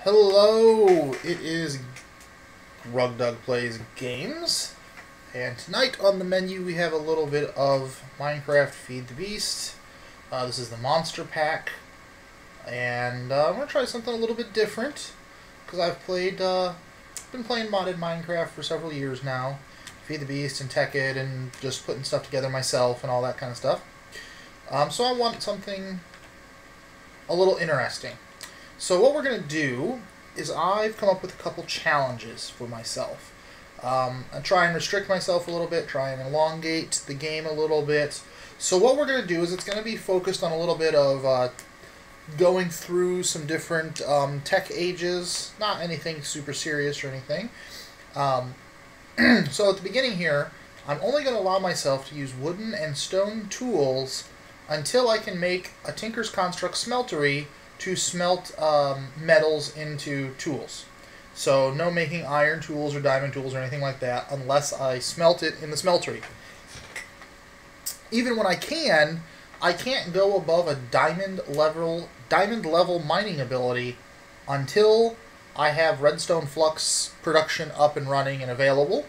Hello, it is Rugdug Plays Games, and tonight on the menu we have a little bit of Minecraft Feed the Beast. This is the Monster Pack, and I'm going to try something a little bit different, because I've been playing modded Minecraft for several years now. Feed the Beast and Tech It and just putting stuff together myself and all that kind of stuff. So I want something a little interesting. So what we're going to do is I've come up with a couple challenges for myself. I try and restrict myself a little bit, try and elongate the game a little bit. So what we're going to do is it's going to be focused on a little bit of going through some different tech ages, not anything super serious or anything. So at the beginning here, I'm only going to allow myself to use wooden and stone tools until I can make a Tinker's Construct smeltery to smelt metals into tools. So no making iron tools or diamond tools or anything like that unless I smelt it in the smeltery. Even when I can't go above a diamond level mining ability until I have redstone flux production up and running and available.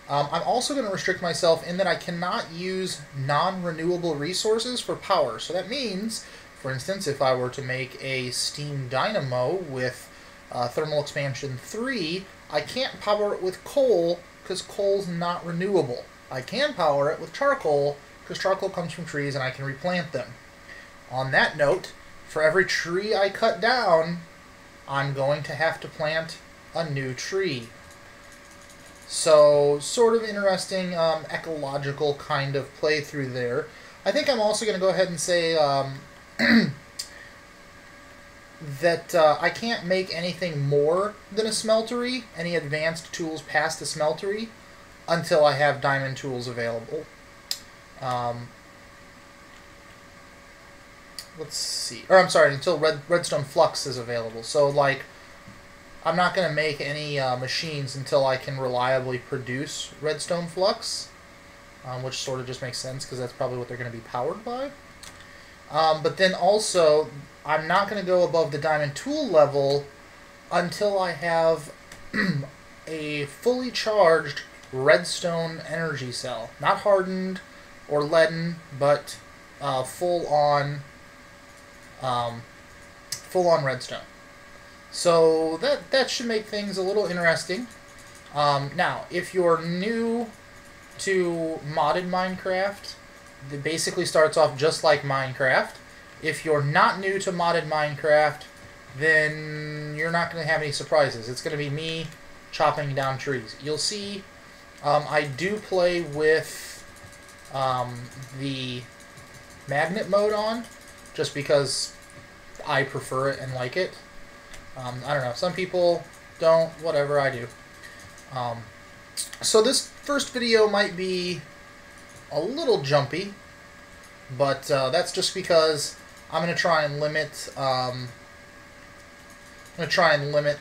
I'm also going to restrict myself in that I cannot use non-renewable resources for power. So that means, for instance, if I were to make a steam dynamo with thermal expansion 3, I can't power it with coal because coal's not renewable. I can power it with charcoal because charcoal comes from trees and I can replant them. On that note, for every tree I cut down, I'm going to have to plant a new tree. So, sort of interesting ecological kind of playthrough there. I think I'm also going to go ahead and say that I can't make anything more than a smeltery, any advanced tools past a smeltery, until I have diamond tools available. Let's see. Or, I'm sorry, until redstone flux is available. So, like, I'm not going to make any machines until I can reliably produce redstone flux, which sort of just makes sense because that's probably what they're going to be powered by. But then also, I'm not going to go above the diamond tool level until I have a fully charged redstone energy cell. Not hardened or leaden, but full-on redstone. So that should make things a little interesting. Now, if you're new to modded Minecraft, it basically starts off just like Minecraft. If you're not new to modded Minecraft, then you're not going to have any surprises. It's going to be me chopping down trees. You'll see I do play with the magnet mode on, just because I prefer it and like it. I don't know, some people don't, whatever, I do. So this first video might be a little jumpy, but that's just because I'm going to try and limit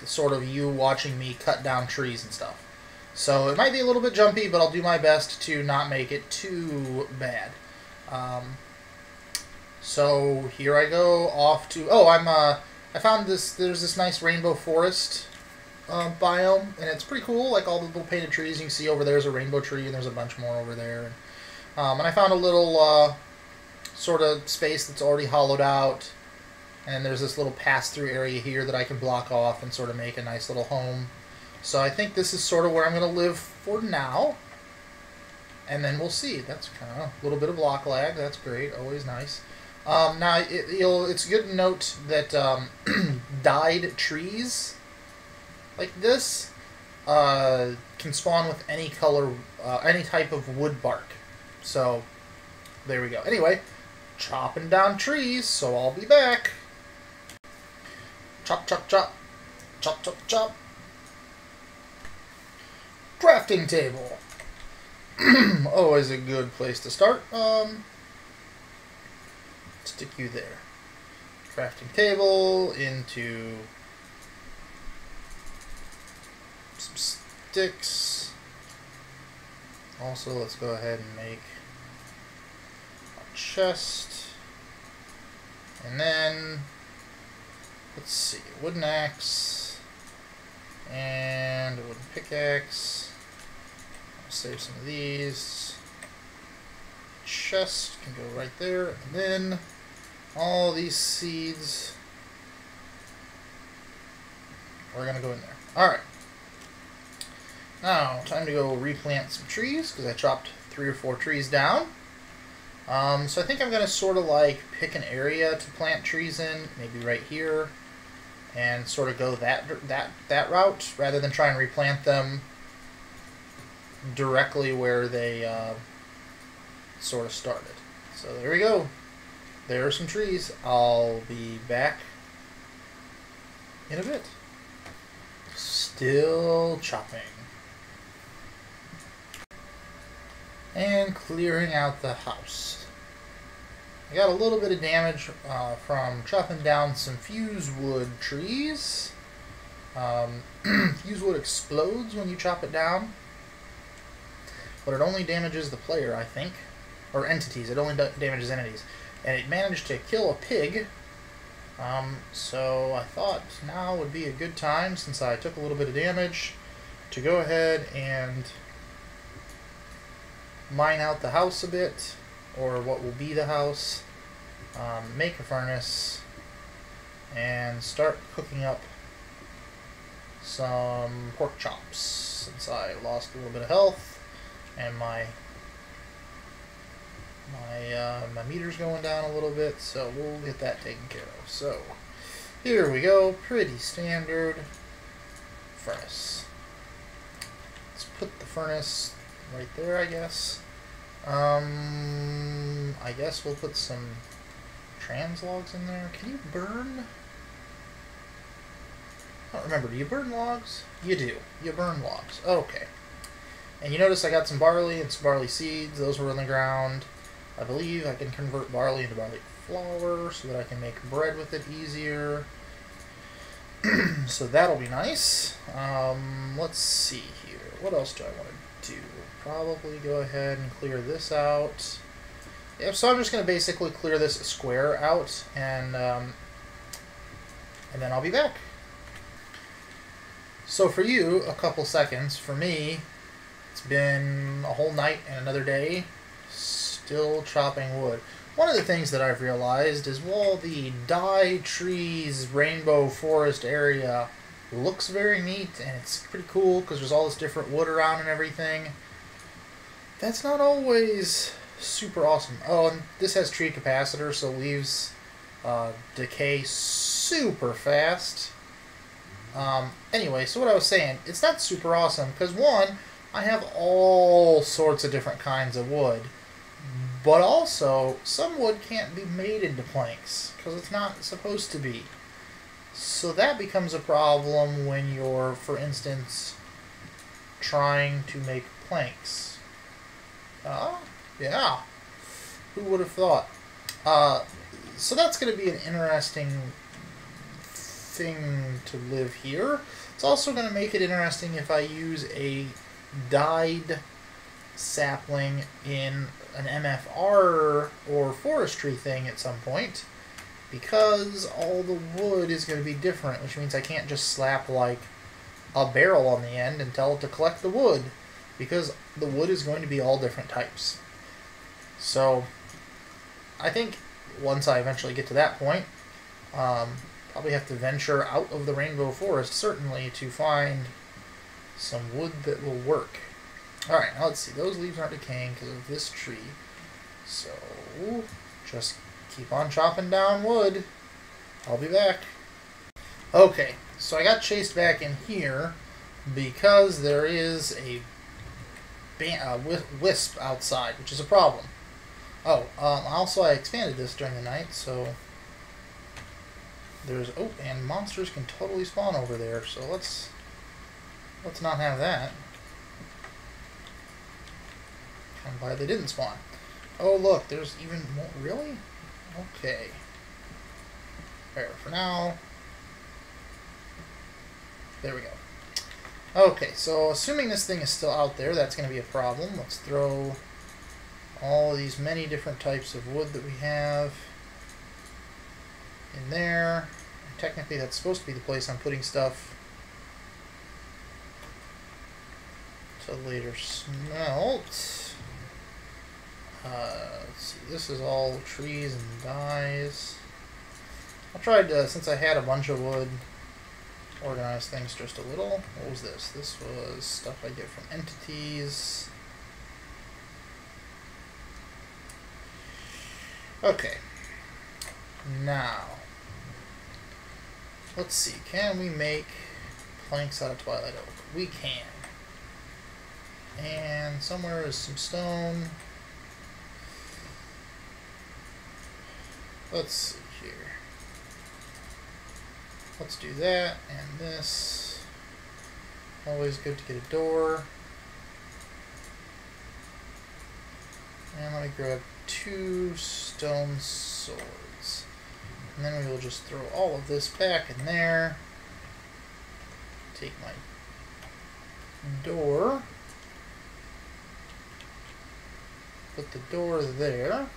sort of you watching me cut down trees and stuff. So it might be a little bit jumpy, but I'll do my best to not make it too bad. So here I go off to, I found there's this nice rainbow forest biome, and it's pretty cool, like all the little painted trees. You can see over there's a rainbow tree, and there's a bunch more over there. And I found a little sort of space that's already hollowed out, and there's this little pass-through area here that I can block off and sort of make a nice little home. So I think this is sort of where I'm going to live for now, and then we'll see. That's kind of a little bit of block lag. That's great, always nice. Now, it's good to note that dyed trees like this can spawn with any color, any type of wood bark. So, there we go. Anyway, chopping down trees, so I'll be back. Chop, chop, chop. Chop, chop, chop. Crafting table. Always a good place to start. Stick you there. Crafting table into some sticks. Also, let's go ahead and make a chest. And then let's see, wooden axe and a wooden pickaxe. I'll save some of these. Chest can go right there, and then all these seeds are going to go in there. Alright. Now, time to go replant some trees, because I chopped 3 or 4 trees down. So I think I'm going to sort of like pick an area to plant trees in, maybe right here, and sort of go that route, rather than try and replant them directly where they sort of started. So there we go. There are some trees. I'll be back in a bit. Still chopping. And clearing out the house. I got a little bit of damage from chopping down some fuse wood trees. Fuse wood explodes when you chop it down, but it only damages the player, I think. Or entities. It only damages entities. And it managed to kill a pig. So I thought now would be a good time, since I took a little bit of damage, to go ahead and mine out the house a bit, or what will be the house, make a furnace, and start cooking up some pork chops, since I lost a little bit of health, and my meter's going down a little bit, so we'll get that taken care of. So, here we go, pretty standard furnace. Let's put the furnace right there, I guess. I guess we'll put some trans logs in there. Can you burn? I don't remember, do you burn logs? You do. You burn logs. Okay. And you notice I got some barley and some barley seeds. Those were in the ground. I believe I can convert barley into barley flour so that I can make bread with it easier. So that'll be nice. Let's see here. What else do I want to do? Probably go ahead and clear this out. Yeah, so I'm just going to basically clear this square out, and then I'll be back. So for you, a couple seconds. For me, it's been a whole night and another day still chopping wood. One of the things that I've realized is, while the Dye Trees Rainbow Forest area looks very neat and it's pretty cool because there's all this different wood around and everything, that's not always super awesome. Oh, and this has tree capacitor, so leaves decay super fast. Anyway, so what I was saying, it's not super awesome because, one, I have all sorts of different kinds of wood, but also some wood can't be made into planks because it's not supposed to be. So that becomes a problem when you're, for instance, trying to make planks. Yeah. Who would have thought? So that's going to be an interesting thing to live here. It's also going to make it interesting if I use a dyed sapling in an MFR or forestry thing at some point, because all the wood is going to be different, which means I can't just slap like a barrel on the end and tell it to collect the wood, because the wood is going to be all different types. So I think once I eventually get to that point, probably have to venture out of the Rainbow Forest, certainly, to find some wood that will work. Alright, now let's see. Those leaves aren't decaying because of this tree. So, just keep on chopping down wood. I'll be back. Okay, so I got chased back in here because there is a wisp outside, which is a problem. Oh, also I expanded this during the night, so there's, oh, and monsters can totally spawn over there, so let's not have that. I'm glad they didn't spawn. Oh, look, there's even more. Really? Okay. There, for now. There we go. Okay, so assuming this thing is still out there, that's going to be a problem. Let's throw all these many different types of wood that we have in there. technically that's supposed to be the place I'm putting stuff to later smelt. Let's see, this is all trees and dyes. I tried, since I had a bunch of wood, organize things just a little. What was this? This was stuff I get from entities. Okay. Now, let's see. Can we make planks out of Twilight Oak? We can. And somewhere is some stone. Let's see here. Let's do that and this. Always good to get a door. And let me grab 2 stone swords. And then we will just throw all of this back in there. Take my door. Put the door there.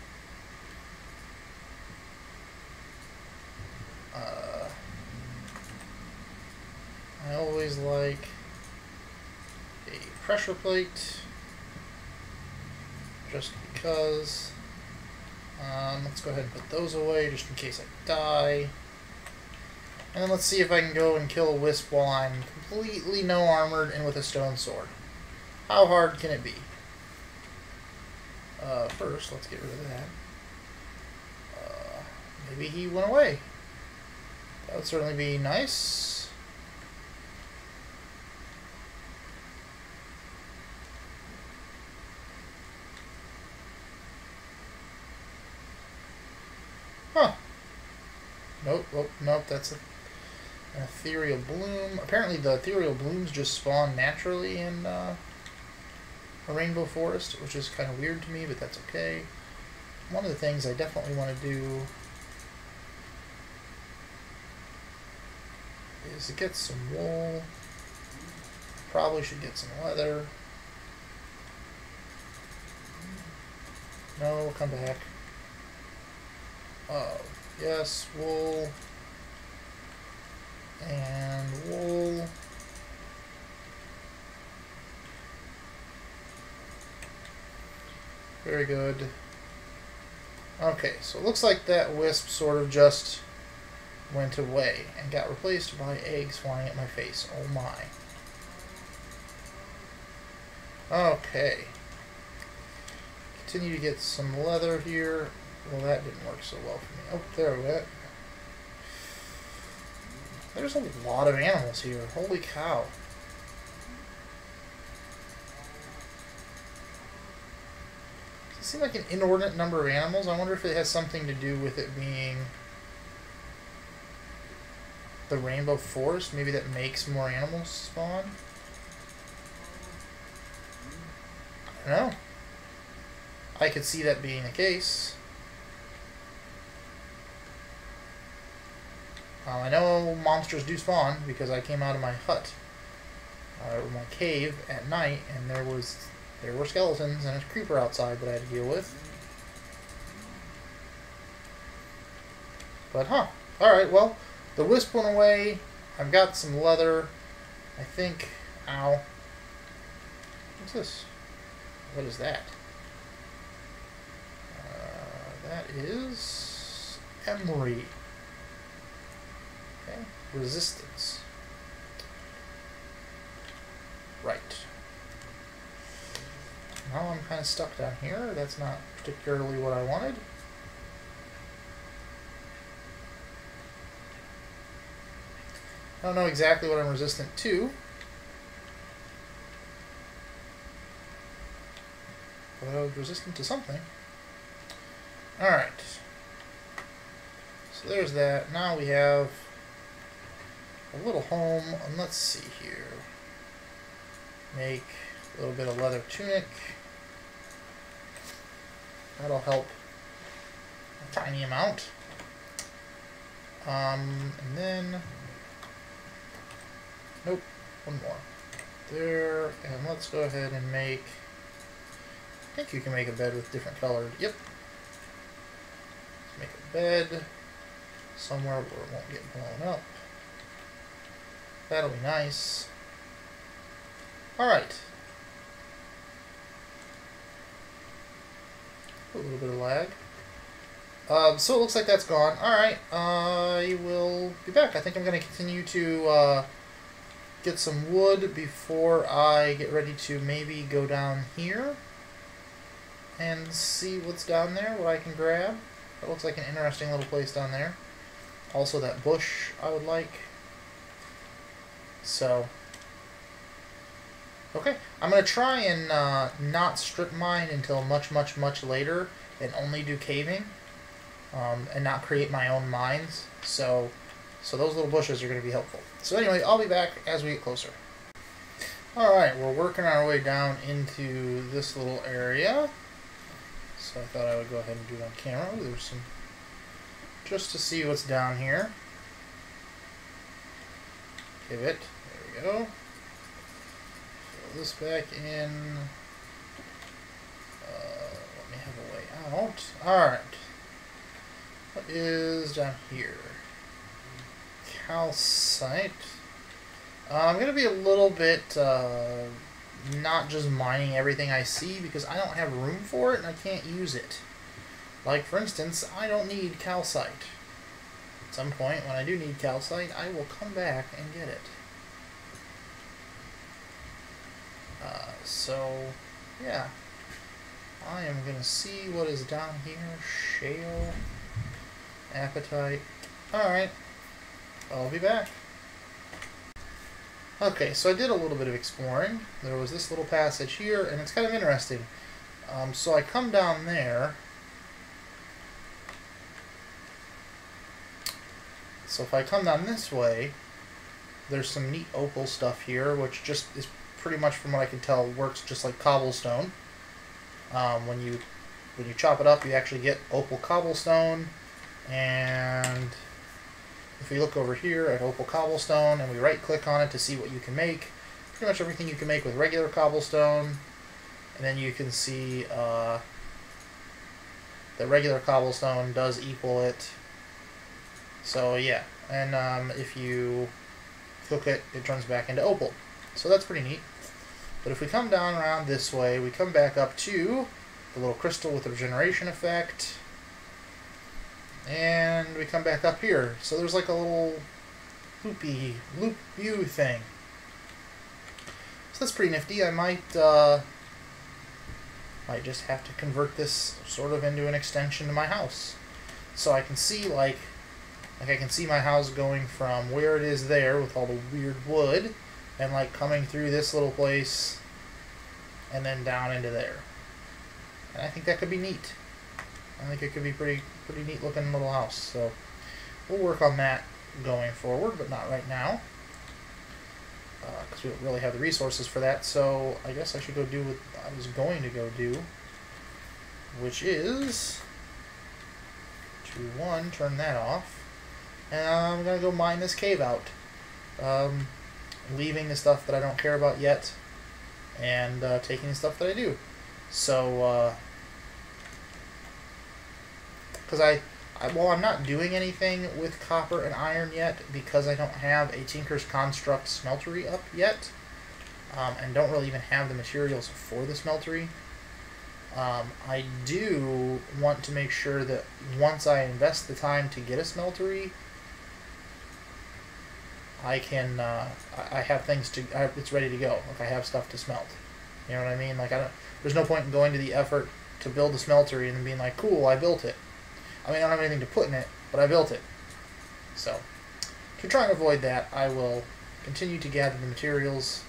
I always like a pressure plate, just because. Let's go ahead and put those away, just in case I die. And then let's see if I can go and kill a wisp while I'm completely no armored and with a stone sword. How hard can it be? First, let's get rid of that. Maybe he went away. That would certainly be nice. Huh. Nope, oh, nope, that's an ethereal bloom. Apparently the ethereal blooms just spawn naturally in a rainbow forest, which is kind of weird to me, but that's okay. One of the things I definitely want to do is to get some wool. Probably should get some leather. No, come back. Oh, yes, wool. And wool. Very good. Okay, so it looks like that wisp sort of just went away and got replaced by eggs flying at my face. Oh my. Okay. Continue to get some leather here. Well, that didn't work so well for me. Oh, there we go. There's a lot of animals here. Holy cow. Does it seem like an inordinate number of animals? I wonder if it has something to do with it being the rainbow forest. Maybe that makes more animals spawn? I don't know. I could see that being the case. I know monsters do spawn because I came out of my hut, or my cave at night, and there were skeletons and a creeper outside that I had to deal with. But alright, well, the wisp went away. I've got some leather. I think, ow. What's this? What is that? That is emery. Okay. Resistance. Right. Now I'm kind of stuck down here. That's not particularly what I wanted. I don't know exactly what I'm resistant to. But I was resistant to something. Alright. So there's that. Now we have a little home, and let's see here. Make a little bit of leather tunic. That'll help a tiny amount. And then, nope, one more. There, and let's go ahead and make, I think you can make a bed with different colored, yep. Let's make a bed. somewhere where it won't get blown up. That'll be nice. Alright. A little bit of lag. So it looks like that's gone. Alright, I will be back. I think I'm going to continue to get some wood before I get ready to maybe go down here and see what's down there, what I can grab. That looks like an interesting little place down there. Also that bush I would like. So, okay. I'm going to try and not strip mine until much, much, much later and only do caving and not create my own mines. So those little bushes are going to be helpful. So anyway, I'll be back as we get closer. Alright, we're working our way down into this little area. So I thought I would go ahead and do it on camera. Ooh, there's some, just to see what's down here. Give it. There we go. Fill this back in. Let me have a way out. Alright. What is down here? Calcite. I'm going to be a little bit not just mining everything I see because I don't have room for it and I can't use it. Like, for instance, I don't need calcite. At some point, when I do need calcite, I will come back and get it. So, yeah. I am going to see what is down here. Shale. Apatite. Alright. I'll be back. Okay, so I did a little bit of exploring. There was this little passage here, and it's kind of interesting. So I come down there. So if I come down this way, there's some neat opal stuff here, which just is pretty much, from what I can tell, works just like cobblestone. When you chop it up, you actually get opal cobblestone, and if we look over here at opal cobblestone and we right click on it to see what you can make, pretty much everything you can make with regular cobblestone, and then you can see that regular cobblestone does equal it. So yeah, and if you cook it, it turns back into opal. So that's pretty neat. But if we come down around this way, we come back up to the little crystal with the regeneration effect. And we come back up here. So there's like a little loop view thing. So that's pretty nifty. I might just have to convert this sort of into an extension to my house. So I can see like I can see my house going from where it is there with all the weird wood and like coming through this little place and then down into there. And I think that could be neat. I think it could be pretty neat looking little house. So we'll work on that going forward, but not right now. Because we don't really have the resources for that. So I guess I should go do what I was going to go do, which is to turn that off. And I'm going to go mine this cave out. Leaving the stuff that I don't care about yet, and taking the stuff that I do. So, because I'm not doing anything with copper and iron yet because I don't have a Tinker's Construct smeltery up yet, and don't really even have the materials for the smeltery. I do want to make sure that once I invest the time to get a smeltery, I can, I have things to, it's ready to go. Like, I have stuff to smelt. You know what I mean? Like, there's no point in going to the effort to build a smeltery and then being like, cool, I built it. I mean, I don't have anything to put in it, but I built it. So, to try and avoid that, I will continue to gather the materials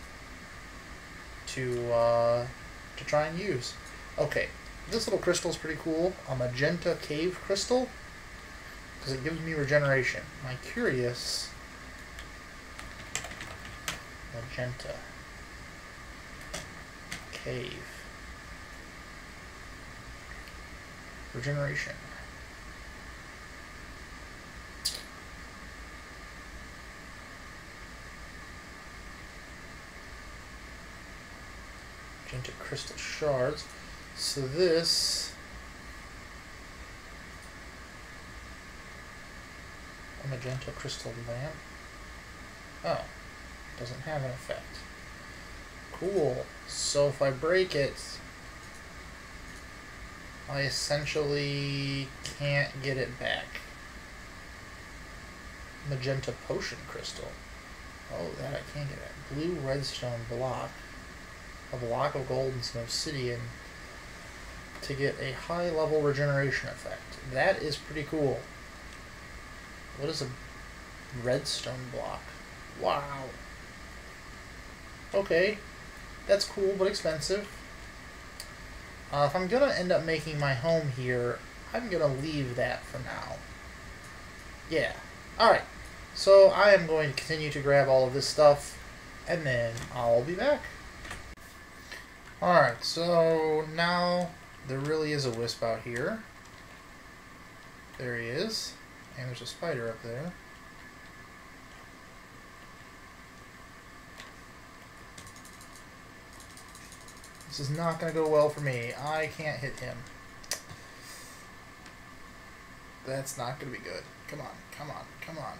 to try and use. Okay, this little crystal is pretty cool. A magenta cave crystal, because it gives me regeneration. I'm curious. Magenta cave regeneration. Magenta crystal shards. So this magenta crystal lamp. Oh, doesn't have an effect. Cool. So if I break it, I essentially can't get it back. Magenta potion crystal. Oh, that I can get it. Blue redstone block. A block of gold and some obsidian to get a high level regeneration effect. That is pretty cool. What is a redstone block? Wow. Okay. That's cool, but expensive. If I'm going to end up making my home here, I'm going to leave that for now. Yeah. Alright. So I am going to continue to grab all of this stuff, and then I'll be back. Alright, so now there really is a wisp out here. There he is. And there's a spider up there. This is not going to go well for me. I can't hit him. That's not going to be good. Come on, come on, come on.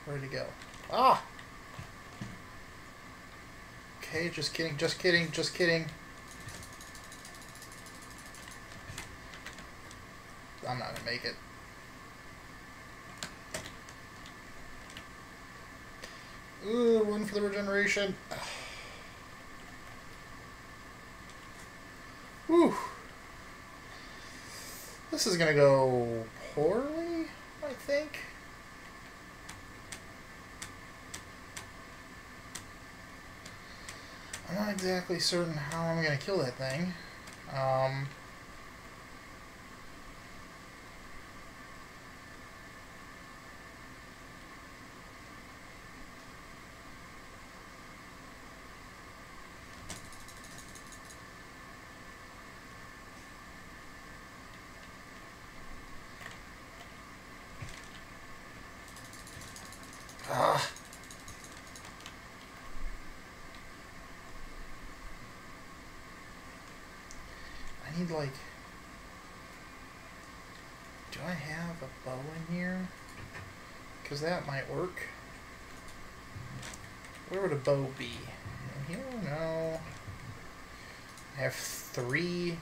Where'd he go? Ah! Okay, just kidding, just kidding, just kidding. I'm not gonna make it. Ooh, run for the regeneration. Whew. This is gonna go poorly, I think. I'm not exactly certain how I'm gonna kill that thing. I need, like... Do I have a bow in here? Because that might work. Where would a bow be? In here? No. I have 3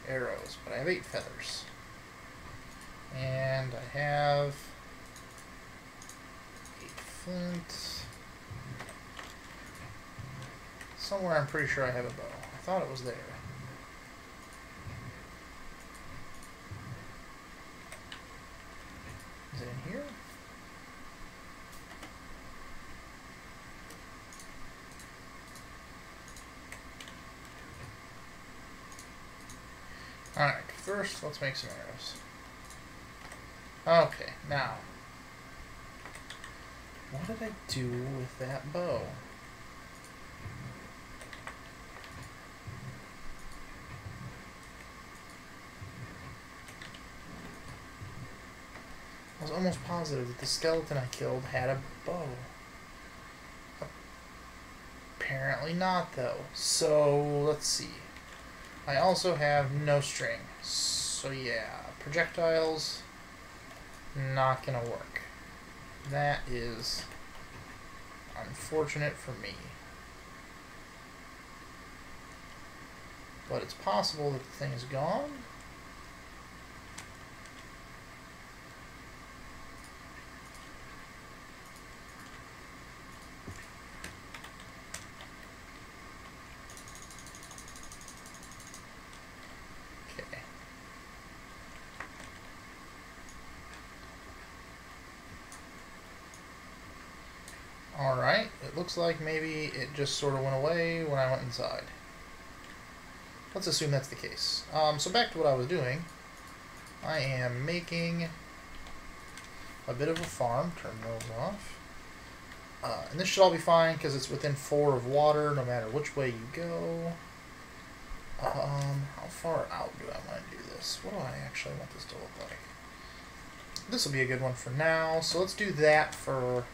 arrows, but I have 8 feathers. And I have 8 flint. Somewhere I'm pretty sure I have a bow. I thought it was there. Is it in here? Alright, first let's make some arrows. Okay, now. What did I do with that bow? I was almost positive that the skeleton I killed had a bow. Apparently not, though. So, let's see. I also have no string. So yeah, projectiles, not gonna work. That is unfortunate for me. But it's possible that the thing is gone. Alright, it looks like maybe it just sort of went away when I went inside. Let's assume that's the case. So back to what I was doing. I am making a bit of a farm. Turn those off. And this should all be fine because it's within 4 of water no matter which way you go. How far out do I want to do this? What do I actually want this to look like? This will be a good one for now. So let's do that for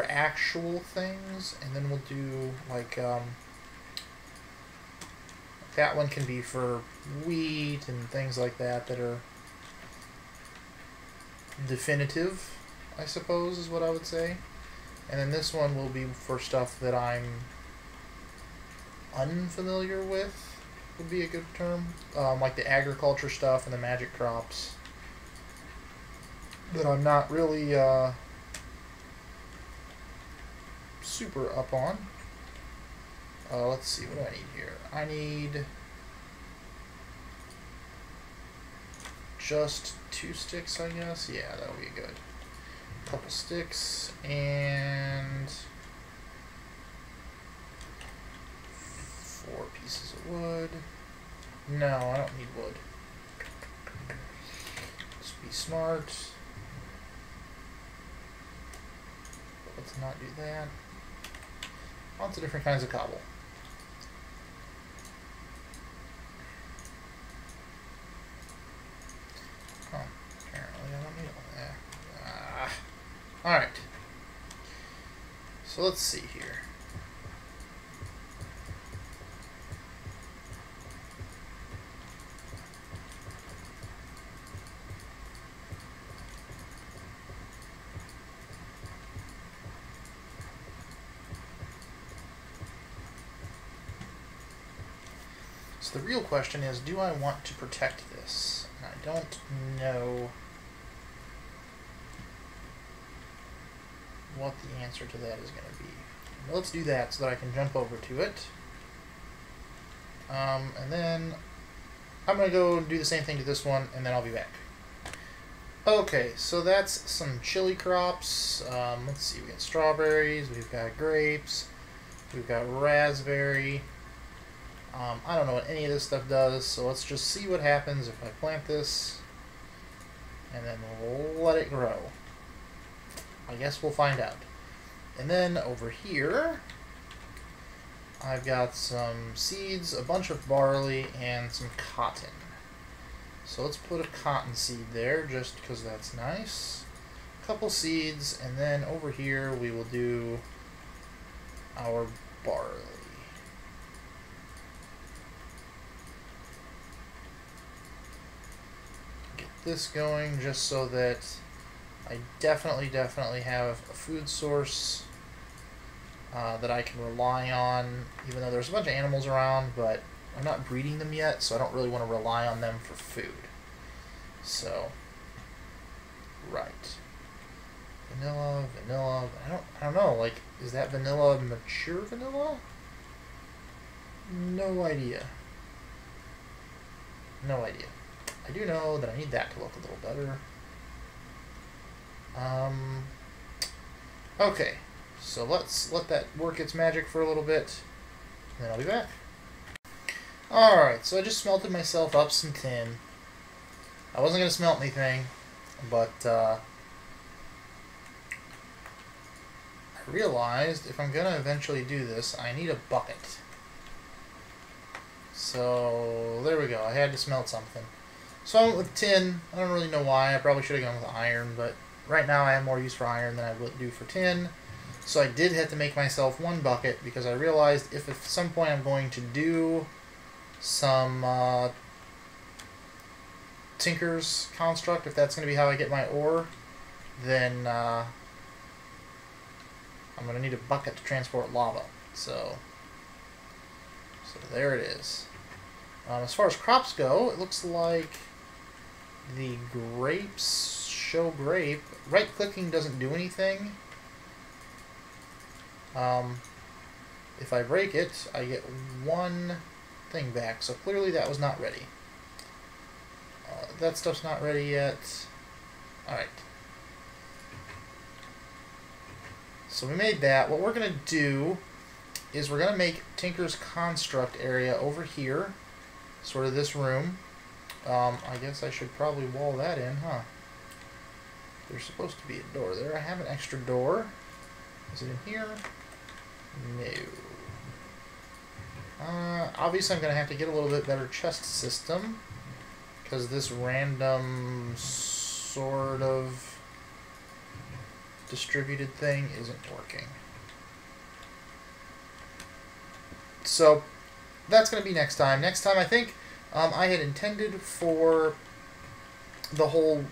actual things, and then we'll do like let's That one can be for wheat and things like that that are definitive, I suppose, is what I would say. And then this one will be for stuff that I'm unfamiliar with, would be a good term. Like the agriculture stuff and the magic crops that I'm not really super up on. Let's see, what do I need here? I need just 2 sticks, I guess. Yeah, that'll be good. A couple sticks and 4 pieces of wood. No, I don't need wood. Let's be smart. Let's not do that. Lots of different kinds of cobble. Oh, apparently I don't need all that. Alright. So let's see here. So the real question is, do I want to protect this? And I don't know what the answer to that is going to be. Well, let's do that so that I can jump over to it. And then I'm going to go do the same thing to this one, and then I'll be back. Okay, so that's some chili crops. Let's see, we got strawberries, we've got grapes, we've got raspberry. I don't know what any of this stuff does, so let's just see what happens if I plant this and then let it grow. I guess we'll find out. And then over here, I've got some seeds, a bunch of barley, and some cotton. So let's put a cotton seed there just because that's nice. A couple seeds, and then over here we will do our barley. This going just so that I definitely have a food source that I can rely on, even though there's a bunch of animals around, but I'm not breeding them yet, so I don't really want to rely on them for food. So, right. Vanilla, I don't know, like, is that vanilla mature vanilla? No idea. No idea. I do know that I need that to look a little better. Okay, so let's let that work its magic for a little bit, and then I'll be back. Alright, so I just smelted myself up some tin. I wasn't going to smelt anything, but I realized if I'm going to eventually do this, I need a bucket. So, there we go. I had to smelt something. So I went with tin. I don't really know why. I probably should have gone with iron, but right now I have more use for iron than I would do for tin. So I did have to make myself one bucket because I realized if at some point I'm going to do some Tinker's construct, if that's going to be how I get my ore, then I'm going to need a bucket to transport lava. So there it is. As far as crops go, it looks like the grapes show grape. Right-clicking doesn't do anything. If I break it, I get one thing back. So clearly that was not ready. That stuff's not ready yet. Alright. So we made that. What we're going to do is we're going to make Tinker's construct area over here. Sort of this room. I guess I should probably wall that in, huh? There's supposed to be a door there. I have an extra door. Is it in here? No. Obviously I'm going to have to get a little bit better chest system, because this random sort of distributed thing isn't working. So that's going to be next time. Next time, I think I had intended for the whole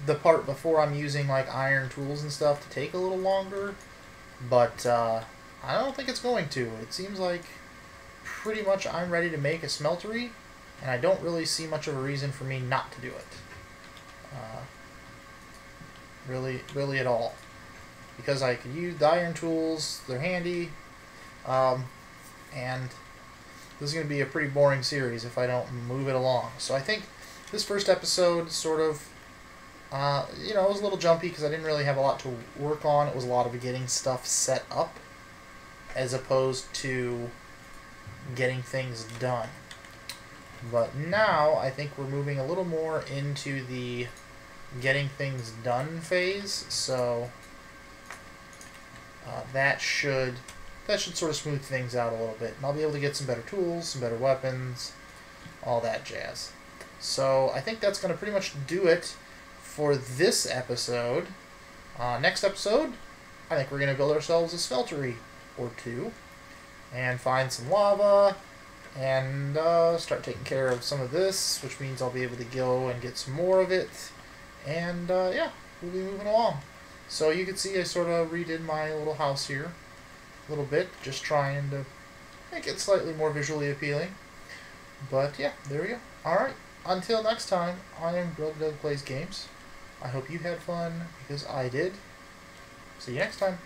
the part before I'm using like iron tools and stuff to take a little longer, but I don't think it's going to. It seems like pretty much I'm ready to make a smeltery, and I don't really see much of a reason for me not to do it. Really at all. Because I could use the iron tools, they're handy, and this is going to be a pretty boring series if I don't move it along. So I think this first episode sort of, it was a little jumpy because I didn't really have a lot to work on. It was a lot of getting stuff set up as opposed to getting things done. But now I think we're moving a little more into the getting things done phase, so that should sort of smooth things out a little bit, and I'll be able to get some better tools, some better weapons, all that jazz. So I think that's going to pretty much do it for this episode. Next episode, I think we're going to build ourselves a smeltery or two, and find some lava, and start taking care of some of this, which means I'll be able to go and get some more of it, and yeah, we'll be moving along. So you can see I sort of redid my little house here a little bit, just trying to make it slightly more visually appealing. But yeah, there we go. Alright, until next time, I am Doug Plays Games. I hope you had fun, because I did. See you next time.